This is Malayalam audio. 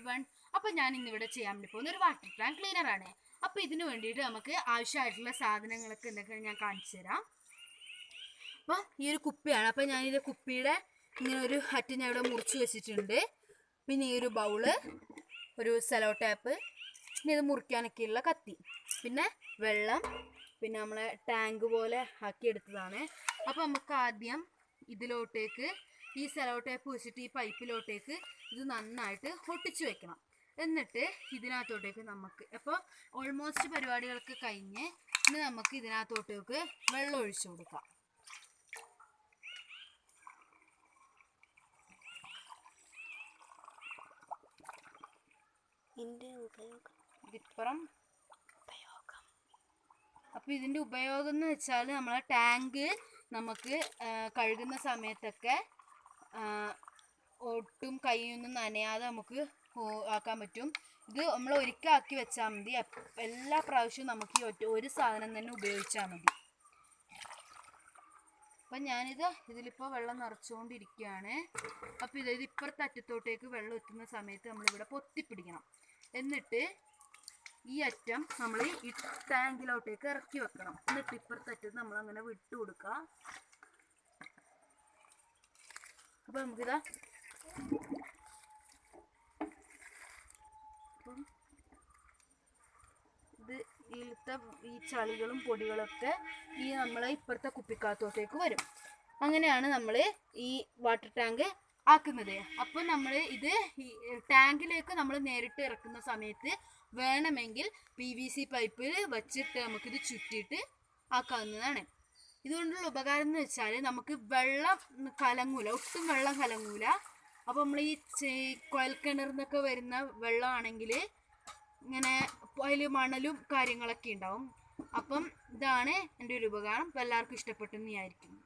എവരിവൺ. അപ്പോൾ ഞാൻ ഇന്നിവിടെ ചെയ്യാൻ വേണ്ടി പോകുന്ന ഒരു വാട്ടർ ടാങ്ക് ക്ലീനർ ആണ്. അപ്പോൾ ഇതിനു വേണ്ടിയിട്ട് നമുക്ക് ആവശ്യമായിട്ടുള്ള സാധനങ്ങളൊക്കെ എന്തൊക്കെയാണ് ഞാൻ കാണിച്ചു തരാം. അപ്പോൾ ഈ ഒരു കുപ്പിയാണ്. അപ്പോൾ ഞാനിത് കുപ്പിയുടെ ഇങ്ങനെ ഒരു അറ്റ് ഞാൻ ഇവിടെ മുറിച്ച് വെച്ചിട്ടുണ്ട്. പിന്നെ ഈ ഒരു ബൗള്, ഒരു സെലോ ടാപ്പ്, പിന്നെ ഇത് മുറിക്കാനൊക്കെയുള്ള കത്തി, പിന്നെ വെള്ളം, പിന്നെ നമ്മളെ ടാങ്ക് പോലെ ആക്കിയെടുത്തതാണ്. അപ്പോൾ നമുക്ക് ആദ്യം ഇതിലോട്ടേക്ക് ഈ സെലോ ടേപ്പ് വെച്ചിട്ട് ഈ പൈപ്പിലോട്ടേക്ക് ഇത് നന്നായിട്ട് ഒട്ടിച്ചു വെക്കണം. എന്നിട്ട് ഇതിനകത്തോട്ടേക്ക് നമുക്ക് അപ്പോൾ ഓൾമോസ്റ്റ് പരിപാടികളൊക്കെ കഴിഞ്ഞ് ഇനി നമുക്ക് ഇതിനകത്തോട്ടേക്ക് വെള്ളം ഒഴിച്ചു കൊടുക്കാം. അപ്പോൾ ഇതിൻ്റെ ഉപയോഗം എന്ന് വെച്ചാൽ നമ്മളെ ടാങ്ക് നമുക്ക് കഴുകുന്ന സമയത്തൊക്കെ ഒട്ടും കൈയൊന്നും നനയാതെ നമുക്ക് ആക്കാൻ പറ്റും. ഇത് നമ്മൾ ഒരിക്കൽ ആക്കി വെച്ചാൽ മതി. എല്ലാ പ്രാവശ്യവും നമുക്ക് ഈ ഒരു സാധനം തന്നെ ഉപയോഗിച്ചാൽ മതി. അപ്പം ഞാനിത് ഇതിലിപ്പോൾ വെള്ളം നിറച്ചുകൊണ്ടിരിക്കുകയാണ്. അപ്പോൾ ഇത് ഇപ്പുറത്തെ അറ്റത്തോട്ടേക്ക് വെള്ളം എത്തുന്ന സമയത്ത് നമ്മളിവിടെ പൊത്തിപ്പിടിക്കണം. എന്നിട്ട് ഈ അറ്റം നമ്മൾ ഈ ടാങ്കിലോട്ടേക്ക് ഇറക്കി വെക്കണം. എന്നിട്ട് ഇപ്പുറത്തെ അറ്റത്ത് നമ്മളങ്ങനെ വിട്ടു കൊടുക്കുക. അപ്പോൾ നമുക്കിതാ ഇത് ഈ ചളികളും പൊടികളൊക്കെ ഈ നമ്മളെ ഇപ്പുറത്തെ കുപ്പിക്കകത്തോട്ടേക്ക് വരും. അങ്ങനെയാണ് നമ്മൾ ഈ വാട്ടർ ടാങ്ക് ആക്കുന്നത്. അപ്പോൾ നമ്മൾ ഇത് ടാങ്കിലേക്ക് നമ്മൾ നേരിട്ട് ഇറക്കുന്ന സമയത്ത് വേണമെങ്കിൽ PVC പൈപ്പിൽ വെച്ചിട്ട് നമുക്കിത് ചുറ്റിയിട്ട് ആക്കാവുന്നതാണ്. ഇതുകൊണ്ടുള്ള ഉപകാരം എന്ന് വെച്ചാൽ നമുക്ക് വെള്ളം കലങ്ങൂല, ഒട്ടും വെള്ളം കലങ്ങൂല. അപ്പോൾ നമ്മൾ ഈ കുഴൽക്കിണറിൽ നിന്നൊക്കെ വരുന്ന വെള്ളമാണെങ്കിൽ ഇങ്ങനെ അതിൽ മണലും കാര്യങ്ങളൊക്കെ ഉണ്ടാവും. അപ്പം ഇതാണ് എൻ്റെ ഒരു ഉപകാരം. അപ്പോൾ എല്ലാവർക്കും ഇഷ്ടപ്പെട്ടെന്ന് വിചാരിക്കുന്നു.